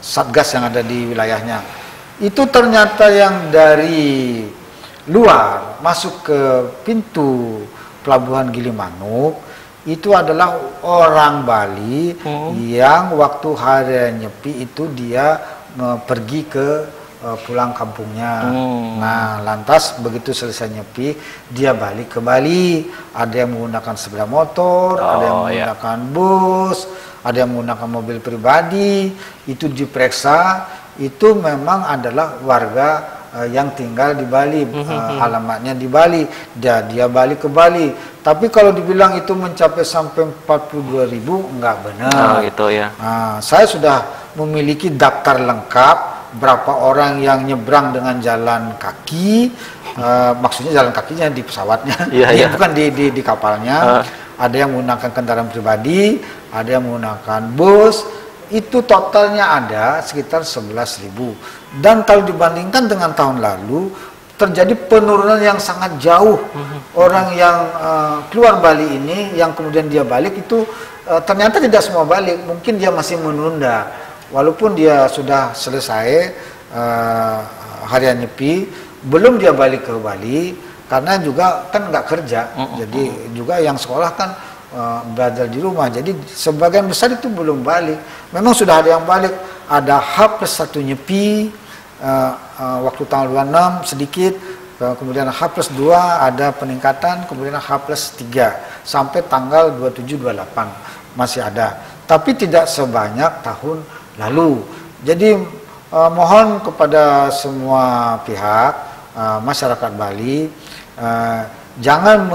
satgas yang ada di wilayahnya. Itu ternyata yang dari luar masuk ke pintu pelabuhan Gilimanuk itu adalah orang Bali yang waktu hari Nyepi itu dia pergi ke pulang kampungnya. Nah, lantas begitu selesai Nyepi, dia balik ke Bali. Ada yang menggunakan sepeda motor, ada yang menggunakan bus, ada yang menggunakan mobil pribadi. Itu diperiksa, itu memang adalah warga yang tinggal di Bali, alamatnya di Bali. Dia balik ke Bali. Tapi kalau dibilang itu mencapai sampai 42.000, enggak benar. Gitu ya. Nah, saya sudah memiliki daftar lengkap berapa orang yang nyebrang dengan jalan kaki, maksudnya jalan kakinya di pesawatnya, bukan di kapalnya. Ada yang menggunakan kendaraan pribadi, ada yang menggunakan bus. Itu totalnya ada sekitar 11.000. Dan kalau dibandingkan dengan tahun lalu, terjadi penurunan yang sangat jauh. Orang yang keluar Bali ini, yang kemudian dia balik itu ternyata tidak semua balik, mungkin dia masih menunda. Walaupun dia sudah selesai harian Nyepi, belum dia balik ke Bali karena juga kan nggak kerja. Jadi juga yang sekolah kan belajar di rumah. Jadi sebagian besar itu belum balik. Memang sudah ada yang balik. Ada H+1 Nyepi waktu tanggal 26 sedikit, kemudian H+2 ada peningkatan, kemudian H+3 sampai tanggal 27-28 masih ada. Tapi tidak sebanyak tahun lalu. Jadi mohon kepada semua pihak masyarakat Bali jangan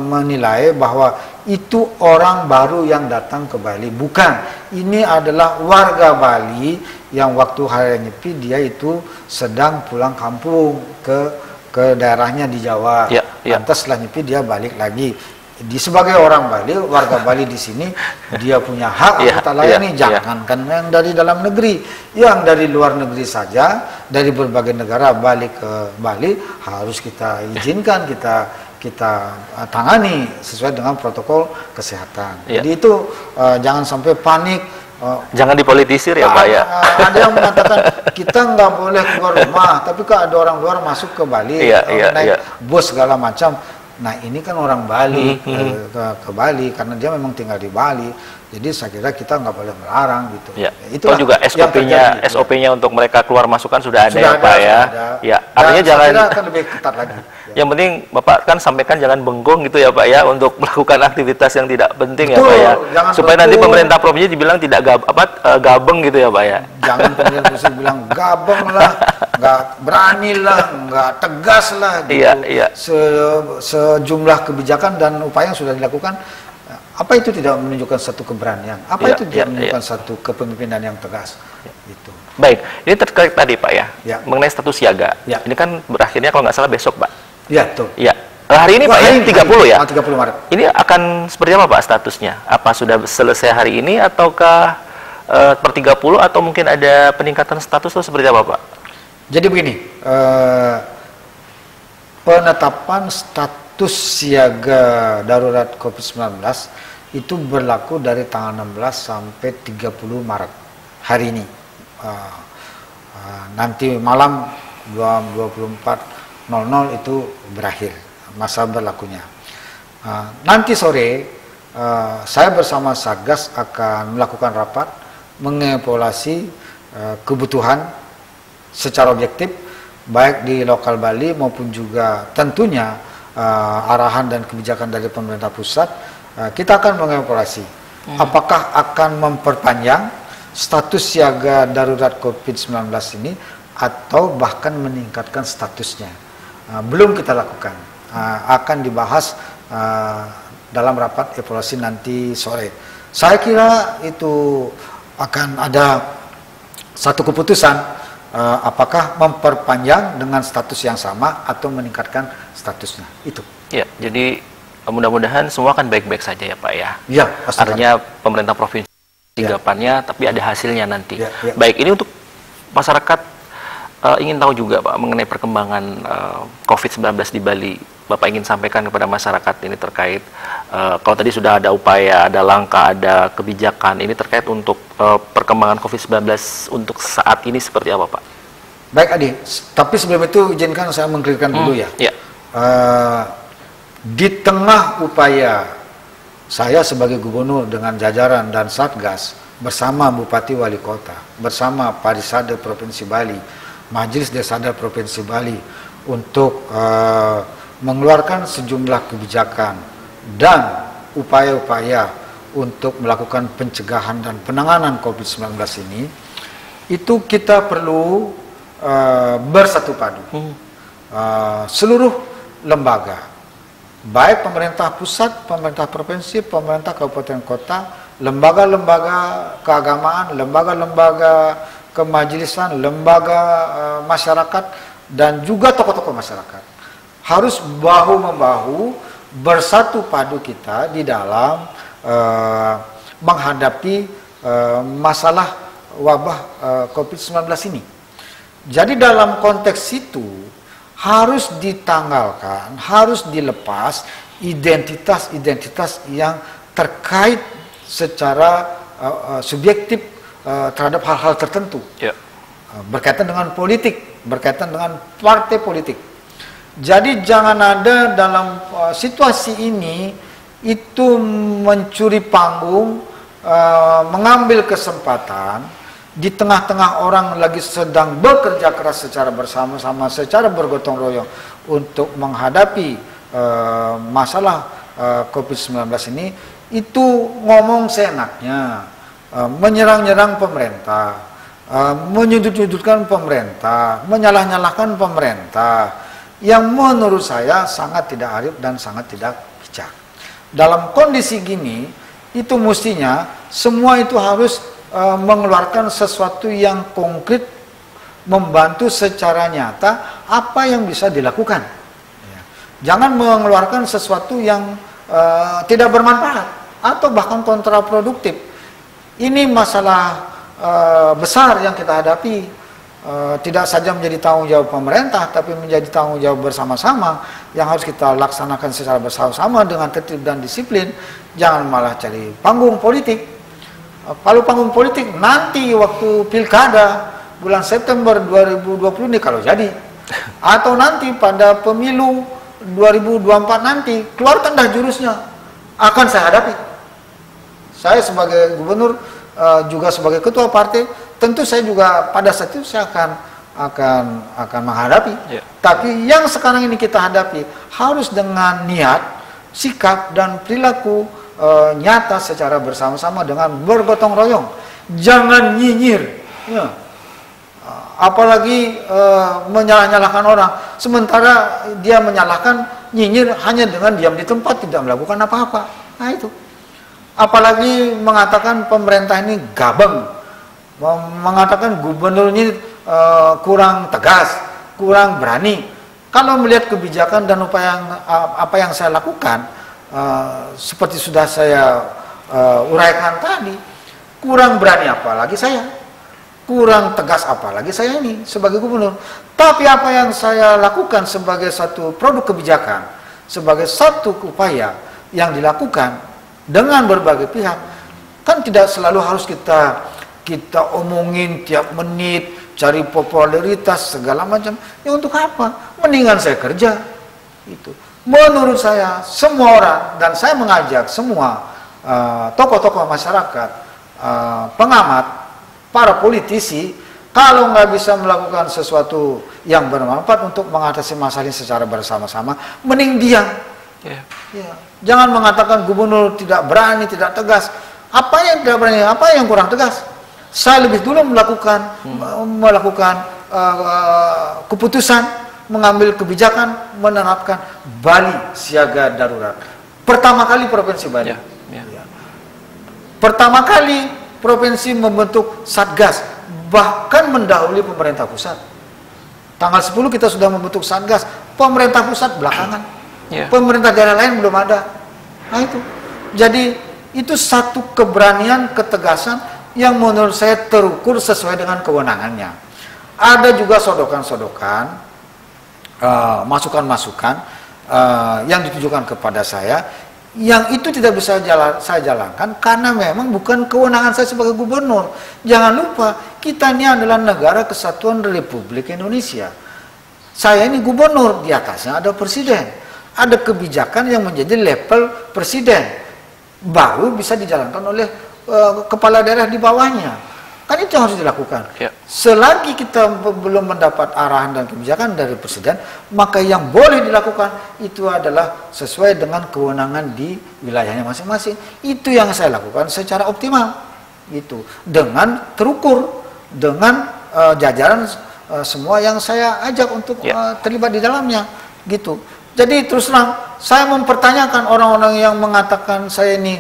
menilai bahwa itu orang baru yang datang ke Bali. Bukan. Ini adalah warga Bali yang waktu hari Nyepi dia itu sedang pulang kampung ke daerahnya di Jawa. Lantas setelah Nyepi dia balik lagi. Sebagai orang Bali, warga Bali di sini, dia punya hak kita layani. Jangankan yang dari dalam negeri, yang dari luar negeri saja, dari berbagai negara balik ke Bali harus kita izinkan, kita tangani sesuai dengan protokol kesehatan. Jadi itu jangan sampai panik. Jangan dipolitisir ya Pak ya. Ada yang mengatakan kita nggak boleh keluar rumah, tapi kalau ada orang luar masuk ke Bali, naik bus segala macam. Nah ini kan orang Bali ke Bali karena dia memang tinggal di Bali. Jadi saya kira kita nggak boleh melarang gitu. Ya. Itu juga SOP-nya untuk mereka keluar masuk kan sudah ada ya Pak ya. Ya, artinya jangan akan lebih ketat lagi. Yang penting Bapak kan sampaikan jangan bengong gitu ya Pak ya untuk melakukan aktivitas yang tidak penting. Betul, ya Pak ya. Supaya bengong. Nanti pemerintah provinsi dibilang tidak gabeng gitu ya Pak ya. Jangan pemerintah provinsi bilang gabeng lah, nggak berani lah, nggak tegas lah gitu. Iya. Sejumlah kebijakan dan upaya yang sudah dilakukan, apa itu tidak menunjukkan satu keberanian? Apa itu tidak menunjukkan satu kepemimpinan yang tegas? Gitu. Baik, ini terkait tadi Pak ya, mengenai status siaga. Ya. Ini kan berakhirnya kalau nggak salah besok Pak. Ya, betul. Ya. Hari ini Pak ya, 30 ya? 30 Maret. Ini akan seperti apa Pak statusnya? Apa sudah selesai hari ini ataukah per 30 atau mungkin ada peningkatan status atau seperti apa Pak? Jadi begini, penetapan status siaga darurat COVID-19 itu berlaku dari tanggal 16 sampai 30 Maret hari ini. Nanti malam 24.00 itu berakhir masa berlakunya. Nanti sore saya bersama Satgas akan melakukan rapat mengevaluasi kebutuhan secara objektif baik di lokal Bali maupun juga tentunya arahan dan kebijakan dari pemerintah pusat. Kita akan mengevaluasi apakah akan memperpanjang status siaga darurat COVID-19 ini atau bahkan meningkatkan statusnya. Belum kita lakukan, akan dibahas dalam rapat evaluasi nanti sore. Saya kira itu akan ada satu keputusan apakah memperpanjang dengan status yang sama atau meningkatkan statusnya. Itu. Ya, jadi mudah-mudahan semua akan baik-baik saja ya Pak ya. Ya, artinya pemerintah provinsi tanggapannya, tapi ada hasilnya nanti. Ya. Baik, ini untuk masyarakat ingin tahu juga Pak mengenai perkembangan COVID-19 di Bali. Bapak ingin sampaikan kepada masyarakat ini terkait kalau tadi sudah ada upaya, ada langkah, ada kebijakan, ini terkait untuk perkembangan COVID-19 untuk saat ini seperti apa Pak? Baik Adi, tapi sebelum itu izinkan saya mengklirkan dulu ya. Di tengah upaya saya sebagai gubernur dengan jajaran dan Satgas bersama Bupati Wali Kota, bersama Parisade Provinsi Bali, Majelis Desada Provinsi Bali untuk mengeluarkan sejumlah kebijakan dan upaya-upaya untuk melakukan pencegahan dan penanganan COVID-19 ini, itu kita perlu bersatu padu. Seluruh lembaga, baik pemerintah pusat, pemerintah provinsi, pemerintah kabupaten kota, lembaga-lembaga keagamaan, lembaga-lembaga kemajelisan, lembaga masyarakat, dan juga tokoh-tokoh masyarakat harus bahu-membahu bersatu padu kita di dalam menghadapi masalah wabah COVID-19 ini. Jadi dalam konteks itu harus ditanggalkan, harus dilepas identitas-identitas yang terkait secara subjektif terhadap hal-hal tertentu. Berkaitan dengan politik, berkaitan dengan partai politik. Jadi jangan ada dalam situasi ini itu mencuri panggung, mengambil kesempatan di tengah-tengah orang lagi sedang bekerja keras secara bersama-sama, secara bergotong royong untuk menghadapi masalah COVID-19 ini, itu ngomong seenaknya, menyerang-nyerang pemerintah, menyudut-nyudutkan pemerintah, menyalah-nyalahkan pemerintah, yang menurut saya sangat tidak arif dan sangat tidak bijak. Dalam kondisi gini, itu mestinya semua itu harus mengeluarkan sesuatu yang konkret, membantu secara nyata apa yang bisa dilakukan. Jangan mengeluarkan sesuatu yang tidak bermanfaat atau bahkan kontraproduktif. Ini masalah besar yang kita hadapi. Tidak saja menjadi tanggung jawab pemerintah, tapi menjadi tanggung jawab bersama-sama yang harus kita laksanakan secara bersama-sama dengan tertib dan disiplin. Jangan malah cari panggung politik. Kalau panggung politik nanti waktu pilkada bulan September 2020 ini kalau jadi, atau nanti pada pemilu 2024 nanti, keluarkan dah jurusnya, akan saya hadapi. Saya sebagai gubernur juga sebagai ketua partai, tentu saya juga pada saat itu saya akan menghadapi. Tapi yang sekarang ini kita hadapi harus dengan niat, sikap dan perilaku nyata secara bersama-sama dengan bergotong royong. Jangan nyinyir, ya. Apalagi menyalah-nyalahkan orang. Sementara dia menyalahkan, nyinyir hanya dengan diam di tempat, tidak melakukan apa-apa. Nah itu. Apalagi mengatakan pemerintah ini gabeng, mengatakan gubernur ini kurang tegas, kurang berani. Kalau melihat kebijakan dan upaya apa yang saya lakukan, seperti sudah saya uraikan tadi, kurang berani apalagi saya, kurang tegas apalagi saya ini sebagai gubernur. Tapi apa yang saya lakukan sebagai satu produk kebijakan, sebagai satu upaya yang dilakukan dengan berbagai pihak, kan tidak selalu harus kita omongin tiap menit, cari popularitas segala macam. Ya untuk apa? Mendingan saya kerja. Itu. Menurut saya semua orang, dan saya mengajak semua tokoh-tokoh masyarakat, pengamat, para politisi, kalau nggak bisa melakukan sesuatu yang bermanfaat untuk mengatasi masalah ini secara bersama-sama, mending diam. Ya. Jangan mengatakan gubernur tidak berani, tidak tegas. Apa yang tidak berani? Apa yang kurang tegas? Saya lebih dulu melakukan keputusan, mengambil kebijakan, menerapkan Bali siaga darurat. Pertama kali Provinsi Bali. Ya. Pertama kali Provinsi membentuk Satgas, bahkan mendahului pemerintah pusat. Tanggal 10 kita sudah membentuk Satgas, pemerintah pusat belakangan. Pemerintah daerah lain belum ada. Nah itu. Jadi itu satu keberanian, ketegasan yang menurut saya terukur sesuai dengan kewenangannya. Ada juga sodokan-sodokan, masukan-masukan yang ditujukan kepada saya, yang itu tidak bisa saya jalankan karena memang bukan kewenangan saya sebagai gubernur. Jangan lupa, kita ini adalah negara kesatuan Republik Indonesia. Saya ini gubernur, di atasnya ada presiden. Ada kebijakan yang menjadi level presiden, baru bisa dijalankan oleh kepala daerah di bawahnya. Kan itu yang harus dilakukan. Selagi kita belum mendapat arahan dan kebijakan dari presiden, maka yang boleh dilakukan itu adalah sesuai dengan kewenangan di wilayahnya masing-masing. Itu yang saya lakukan secara optimal. Itu dengan terukur, dengan jajaran semua yang saya ajak untuk terlibat di dalamnya. Gitu. Jadi terus terang, saya mempertanyakan orang-orang yang mengatakan saya ini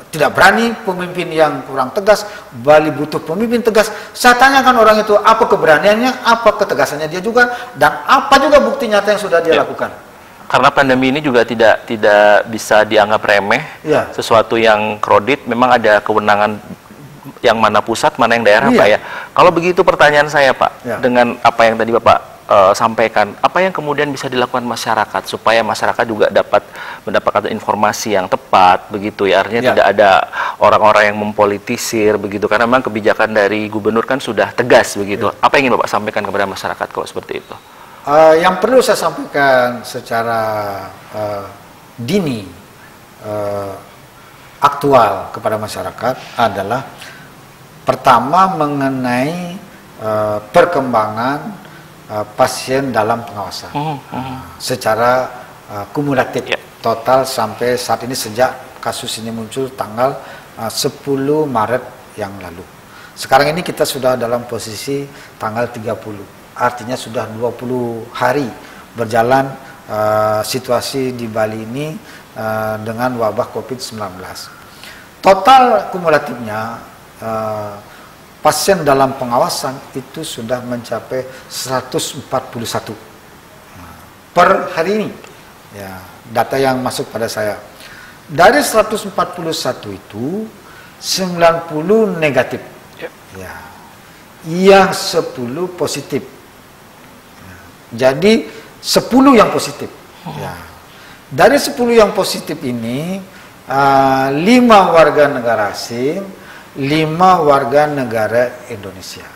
tidak berani, pemimpin yang kurang tegas, Bali butuh pemimpin tegas. Saya tanyakan orang itu apa keberaniannya, apa ketegasannya dia juga, dan apa juga bukti nyata yang sudah dia lakukan. Karena pandemi ini juga tidak bisa dianggap remeh, sesuatu yang kredit, memang ada kewenangan yang mana pusat, mana yang daerah, Pak ya. Kalau begitu pertanyaan saya, Pak, dengan apa yang tadi Bapak sampaikan, apa yang kemudian bisa dilakukan masyarakat supaya masyarakat juga dapat mendapatkan informasi yang tepat begitu ya, artinya tidak ada orang-orang yang mempolitisir begitu, karena memang kebijakan dari gubernur kan sudah tegas begitu. Apa yang ingin Bapak sampaikan kepada masyarakat kalau seperti itu? Yang perlu saya sampaikan secara dini, aktual kepada masyarakat adalah pertama mengenai perkembangan pasien dalam pengawasan secara kumulatif total sampai saat ini, sejak kasus ini muncul tanggal 10 Maret yang lalu. Sekarang ini kita sudah dalam posisi tanggal 30, artinya sudah 20 hari berjalan situasi di Bali ini dengan wabah COVID-19. Total kumulatifnya pasien dalam pengawasan itu sudah mencapai 141 per hari ini. Ya, data yang masuk pada saya. Dari 141 itu 90 negatif. Ya. Yang 10 positif. Ya. Jadi 10 yang positif. Ya. Dari 10 yang positif ini 5 warga negara asing, 5 warga negara Indonesia.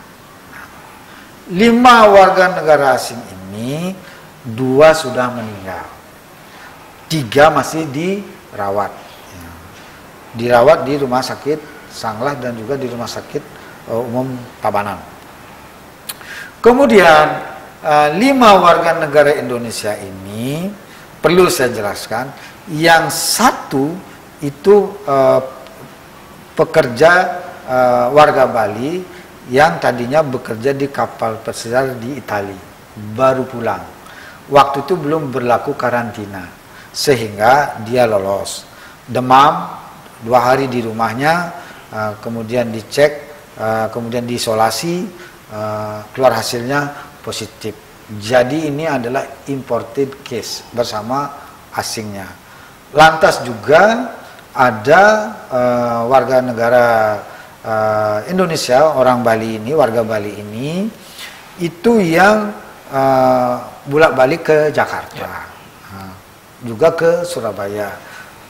5 warga negara asing ini 2 sudah meninggal, 3 masih dirawat. dirawat di Rumah Sakit Sanglah dan juga di Rumah Sakit Umum Tabanan. Kemudian 5 warga negara Indonesia ini perlu saya jelaskan, yang satu itu pekerja warga Bali yang tadinya bekerja di kapal pesiar di Italia, baru pulang. Waktu itu belum berlaku karantina, sehingga dia lolos. Demam 2 hari di rumahnya, kemudian dicek, kemudian diisolasi, keluar hasilnya positif. Jadi ini adalah imported case bersama asingnya. Lantas juga ada warga negara Indonesia, orang Bali ini, warga Bali ini, itu yang bolak-balik ke Jakarta, juga ke Surabaya.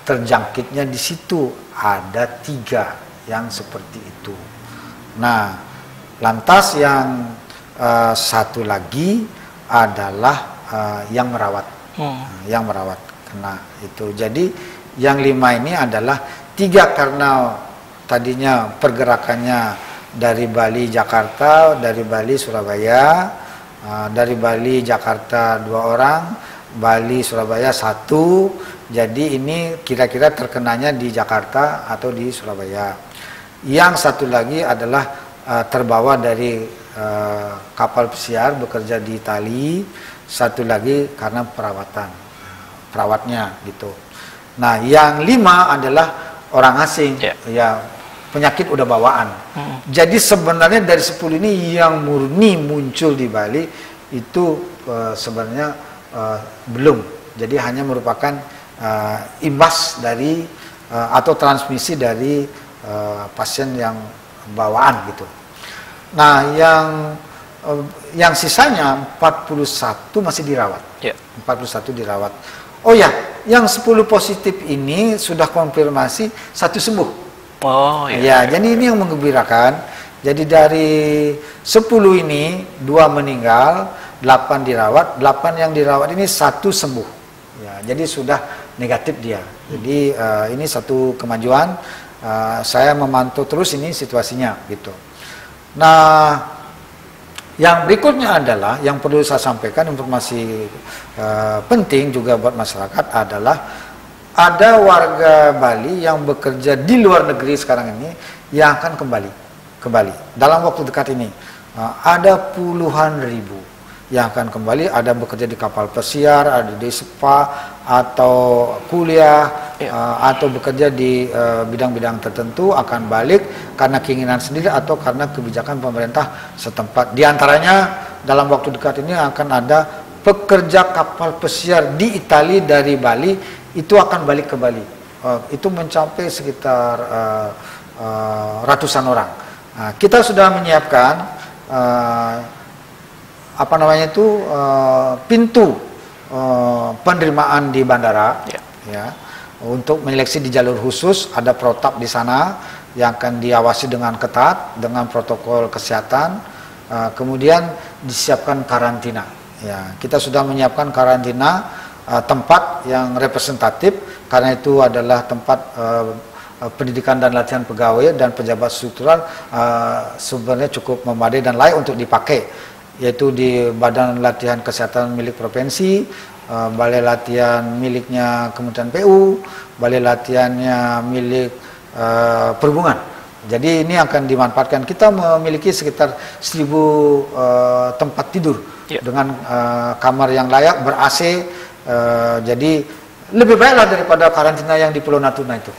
Terjangkitnya di situ ada 3 yang seperti itu. Nah, lantas yang satu lagi adalah yang merawat, yang merawat kena itu. Jadi yang 5 ini adalah 3 karena tadinya pergerakannya dari Bali Jakarta, dari Bali Surabaya, dari Bali Jakarta 2 orang, Bali Surabaya 1. Jadi ini kira-kira terkenanya di Jakarta atau di Surabaya. Yang satu lagi adalah terbawa dari kapal pesiar bekerja di Itali, satu lagi karena perawatnya gitu. Nah, yang 5 adalah orang asing, ya penyakit udah bawaan. Jadi sebenarnya dari 10 ini yang murni muncul di Bali itu sebenarnya belum. Jadi hanya merupakan imbas dari atau transmisi dari pasien yang bawaan gitu. Nah, yang sisanya 41 masih dirawat. 41 dirawat. Oh ya, yang 10 positif ini sudah konfirmasi 1 sembuh. Oh ya. Jadi ini yang menggembirakan. Jadi dari 10 ini 2 meninggal, 8 dirawat, 8 yang dirawat ini 1 sembuh. Ya, jadi sudah negatif dia. Jadi ini satu kemajuan. Saya memantau terus ini situasinya gitu. Nah, yang berikutnya adalah yang perlu saya sampaikan, informasi penting juga buat masyarakat adalah ada warga Bali yang bekerja di luar negeri sekarang ini yang akan kembali ke Bali dalam waktu dekat ini. Ada puluhan ribu yang akan kembali, ada bekerja di kapal pesiar, ada di spa atau kuliah, atau bekerja di bidang-bidang tertentu akan balik karena keinginan sendiri atau karena kebijakan pemerintah setempat. Di antaranya dalam waktu dekat ini akan ada pekerja kapal pesiar di Italia dari Bali itu akan balik ke Bali. Itu mencapai sekitar ratusan orang. Kita sudah menyiapkan pintu penerimaan di bandara, ya, untuk menyeleksi di jalur khusus. Ada protap di sana yang akan diawasi dengan ketat dengan protokol kesehatan. Kemudian disiapkan karantina. Ya, kita sudah menyiapkan karantina tempat yang representatif karena itu adalah tempat pendidikan dan latihan pegawai dan pejabat struktural sebenarnya cukup memadai dan layak untuk dipakai, yaitu di Badan Latihan Kesehatan milik Provinsi, Balai Latihan miliknya Kementerian PU, Balai Latihannya milik Perhubungan. Jadi ini akan dimanfaatkan. Kita memiliki sekitar 1000 tempat tidur dengan kamar yang layak, ber-AC, jadi lebih baiklah daripada karantina yang di Pulau Natuna itu,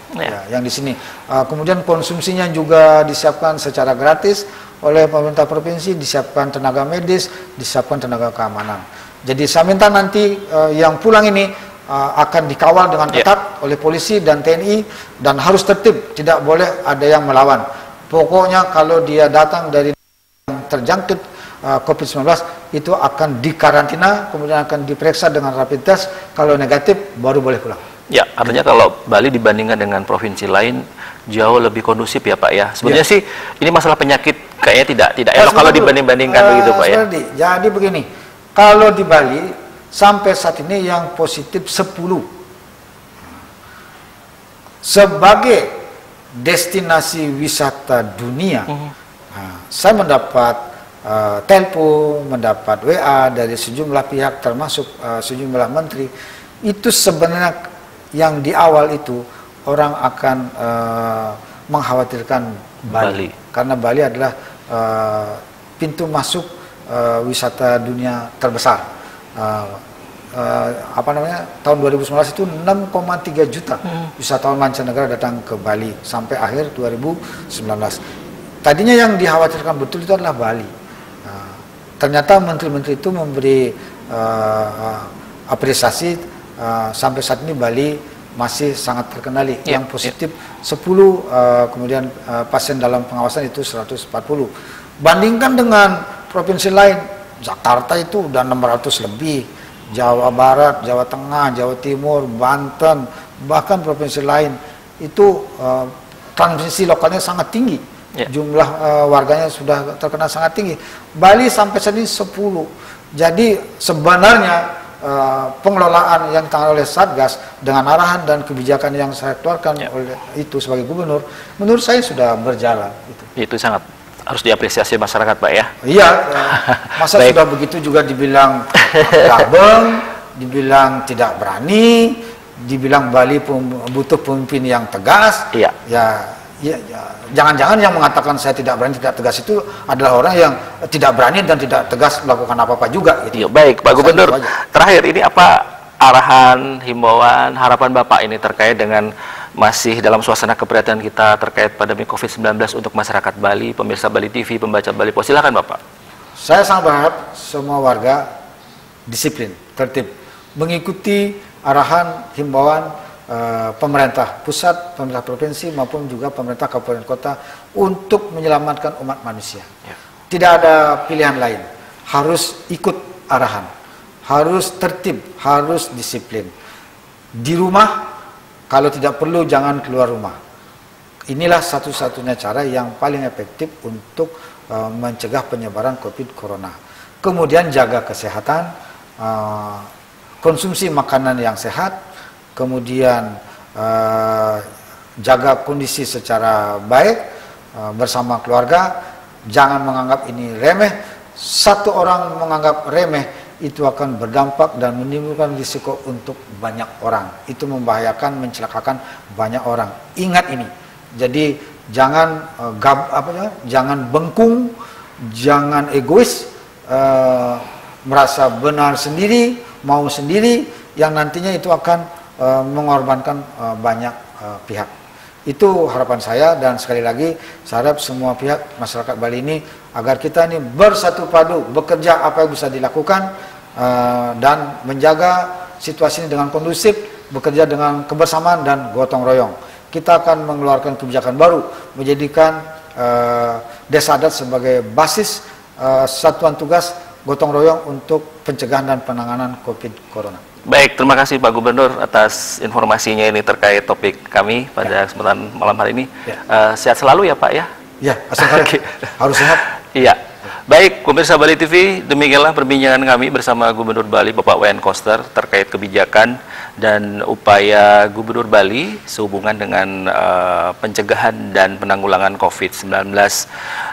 yang di sini. Kemudian konsumsinya juga disiapkan secara gratis oleh pemerintah provinsi, disiapkan tenaga medis, disiapkan tenaga keamanan. Jadi saya minta nanti yang pulang ini akan dikawal dengan ketat oleh polisi dan TNI dan harus tertib, tidak boleh ada yang melawan. Pokoknya kalau dia datang dari yang terjangkit COVID-19 itu akan dikarantina, kemudian akan diperiksa dengan rapid test, kalau negatif baru boleh pulang. Ya, artinya kalau Bali dibandingkan dengan provinsi lain jauh lebih kondusif ya Pak ya. Sebenarnya sih ini masalah penyakit kayaknya tidak elok kalau dibanding-bandingkan begitu Pak ya. Jadi begini, kalau di Bali sampai saat ini yang positif 10. Sebagai destinasi wisata dunia. Nah, saya mendapat telepon, mendapat WA dari sejumlah pihak termasuk sejumlah menteri. Itu sebenarnya yang di awal itu orang akan mengkhawatirkan Bali. Karena Bali adalah pintu masuk wisata dunia terbesar. Tahun 2019 itu 6,3 juta wisatawan mancanegara datang ke Bali sampai akhir 2019. Tadinya yang dikhawatirkan betul itu adalah Bali. Ternyata menteri-menteri itu memberi apresiasi. Sampai saat ini Bali masih sangat terkendali. Yang positif 10, kemudian pasien dalam pengawasan itu 140. Bandingkan dengan provinsi lain, Jakarta itu udah 600 lebih, Jawa Barat, Jawa Tengah, Jawa Timur, Banten, bahkan provinsi lain itu transmisi lokalnya sangat tinggi. Jumlah warganya sudah terkena sangat tinggi. Bali sampai saat ini 10. Jadi sebenarnya pengelolaan yang ditangani oleh Satgas dengan arahan dan kebijakan yang saya keluarkan oleh itu sebagai gubernur, menurut saya sudah berjalan. Itu sangat harus diapresiasi masyarakat, Pak ya. Iya, masa sudah begitu juga dibilang gabeng, dibilang tidak berani, dibilang Bali butuh pemimpin yang tegas. Jangan-jangan yang mengatakan saya tidak berani, tidak tegas itu adalah orang yang tidak berani dan tidak tegas melakukan apa-apa juga. Gitu. Baik, Pak Gubernur. Terakhir ini apa arahan, himbauan, harapan Bapak ini terkait dengan masih dalam suasana keprihatinan kita terkait pandemi COVID-19 untuk masyarakat Bali, pemirsa Bali TV, pembaca Bali Post. Silakan Bapak. Saya sangat berharap semua warga disiplin, tertib, mengikuti arahan, himbauan pemerintah pusat, pemerintah provinsi maupun juga pemerintah kabupaten kota untuk menyelamatkan umat manusia. Tidak ada pilihan lain. Harus ikut arahan, harus tertib, harus disiplin. Di rumah, kalau tidak perlu jangan keluar rumah. Inilah satu-satunya cara yang paling efektif untuk mencegah penyebaran COVID Corona. Kemudian jaga kesehatan, konsumsi makanan yang sehat, kemudian jaga kondisi secara baik bersama keluarga. Jangan menganggap ini remeh. Satu orang menganggap remeh itu akan berdampak dan menimbulkan risiko untuk banyak orang. Itu membahayakan, mencelakakan banyak orang. Ingat ini. Jadi jangan jangan bengkung, jangan egois, merasa benar sendiri, mau sendiri, yang nantinya itu akan mengorbankan banyak pihak. Itu harapan saya, dan sekali lagi saya harap semua pihak masyarakat Bali ini agar kita ini bersatu padu bekerja apa yang bisa dilakukan dan menjaga situasi ini dengan kondusif, bekerja dengan kebersamaan dan gotong royong. Kita akan mengeluarkan kebijakan baru, menjadikan Desa Adat sebagai basis satuan tugas gotong royong untuk pencegahan dan penanganan COVID Corona. Baik, terima kasih Pak Gubernur atas informasinya ini terkait topik kami pada kesempatan malam hari ini. Sehat selalu ya Pak ya? Ya, harus sehat. Iya. Baik, pemirsa Bali TV, demikianlah perbincangan kami bersama Gubernur Bali Bapak Wayan Koster terkait kebijakan dan upaya Gubernur Bali sehubungan dengan pencegahan dan penanggulangan COVID-19.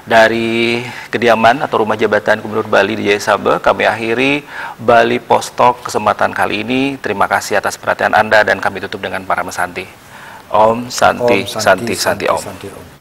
Dari kediaman atau rumah jabatan Gubernur Bali di Jaya Sabe, kami akhiri Bali Post Talk kesempatan kali ini. Terima kasih atas perhatian Anda dan kami tutup dengan para mesanti. Om Santi, Santi, Santi, Om.